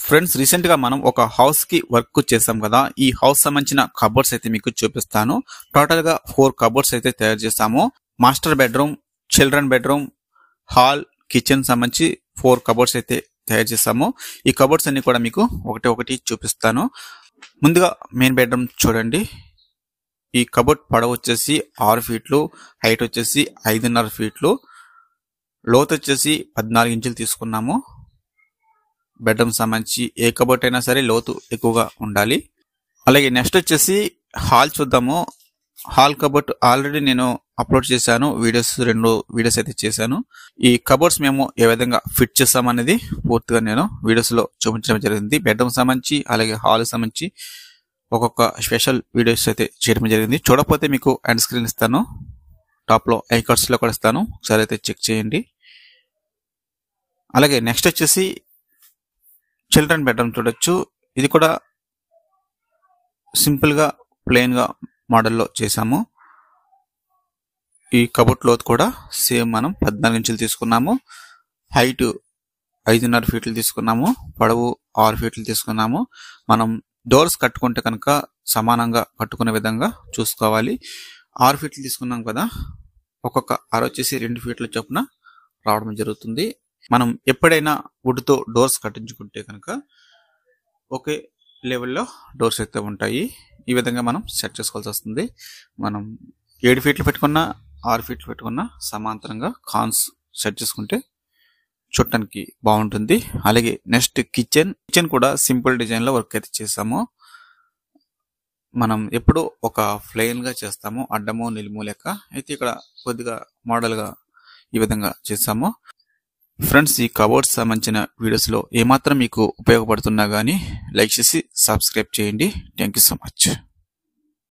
Friends recent గా మనం ఒక హౌస్ కి వర్క్ చేసాం కదా. ఈ హౌస్ సంబంధించిన కబోర్డ్స్ అయితే మీకు చూపిస్తాను. టోటల్ గా 4 కబోర్డ్స్ అయితే తయారు చేసాము. Master bedroom, children bedroom, hall, kitchen సంబంధించి 4 కబోర్డ్స్ అయితే తయారు చేసాము. ఈ కబోర్డ్స్ అన్ని కూడా మీకు ఒకటి చూపిస్తాను. ముందుగా మెయిన్ బెడ్రూమ్ చూడండి. ఈ కబోర్డ్ పొడవు వచ్చేసి 6 ఫీట్లు, హైట్ వచ్చేసి 5.5 ఫీట్లు, లోతు వచ్చేసి 14 ఇంచులు తీసుకున్నాము. బెడ్రూమ్ సంబంధించి ఏ కబోర్డ్ అయినా సరే లోతు ఎక్కువగా ఉండాలి. అలాగే నెక్స్ట్ వచ్చేసి హాల్ చూద్దాము. హాల్ కబోర్డ్ ఆల్రెడీ నేను అప్లోడ్ చేశాను, 2 వీడియోస్ అయితే చేశాను. ఈ కబోర్డ్స్ మేము ఏ విధంగా ఫిట్ చేస్తామనేది పూర్తిగా నేను వీడియోస్ లో చూపించడం జరిగింది. బెడ్రూమ్ సంబంధించి అలాగే హాల్ సంబంధించి ఒక్కొక్క స్పెషల్ వీడియోస్ అయితే చేయడం జరిగింది. చూడకపోతే మీకు ఎండ్ స్క్రీన్ ఇస్తాను, టాప్ లో ఐ కార్డ్స్ లో కూడా ఇస్తాను, ఒకసారి అయితే చెక్ చేయండి. అలాగే నెక్స్ట్ వచ్చేసి చిల్డ్రన్ బెడ్రూమ్ చూడొచ్చు. ఇది కూడా సింపుల్ గా ప్లెయిన్ గా మోడల్లో చేసాము. ఈ కబోర్డ్ లోతు కూడా సేమ్ మనం 14 ఇంచులు తీసుకున్నాము. హైట్ 5.5 ఫీట్లు తీసుకున్నాము. పొడవు 6 ఫీట్లు తీసుకున్నాము. మనం డోర్స్ కట్టుకుంటే కనుక సమానంగా కట్టుకునే విధంగా చూసుకోవాలి. 6 ఫీట్లు తీసుకున్నాం కదా, ఒక్కొక్క అర వచ్చేసి 2 ఫీట్ల చొప్పున రావడం జరుగుతుంది. మనం ఎప్పుడైనా వుడ్తో డోర్స్ కట్టించుకుంటే కనుక ఒకే లెవెల్లో డోర్స్ అయితే ఉంటాయి. ఈ విధంగా మనం సెట్ చేసుకోవాల్సి వస్తుంది. మనం 7 ఫీట్లు పెట్టుకున్నా 6 ఫీట్లు పెట్టుకున్నా సమాంతరంగా కాన్స్ సెట్ చేసుకుంటే చూడటానికి బాగుంటుంది. అలాగే నెక్స్ట్ కిచెన్ కూడా సింపుల్ డిజైన్ లో వర్క్ అయితే చేసాము. మనం ఎప్పుడు ఒక ప్లెయిన్ గా చేస్తాము, అడ్డము నిలుము లెక్క. అయితే ఇక్కడ కొద్దిగా మోడల్ గా ఈ విధంగా చేసాము. ఫ్రెండ్స్ ఈ కబోర్డ్స్ సంబంధించిన వీడియోస్ లో ఏమాత్రం మీకు ఉపయోగపడుతున్నా గానీ లైక్ చేసి సబ్స్క్రైబ్ చేయండి. Thank you so much.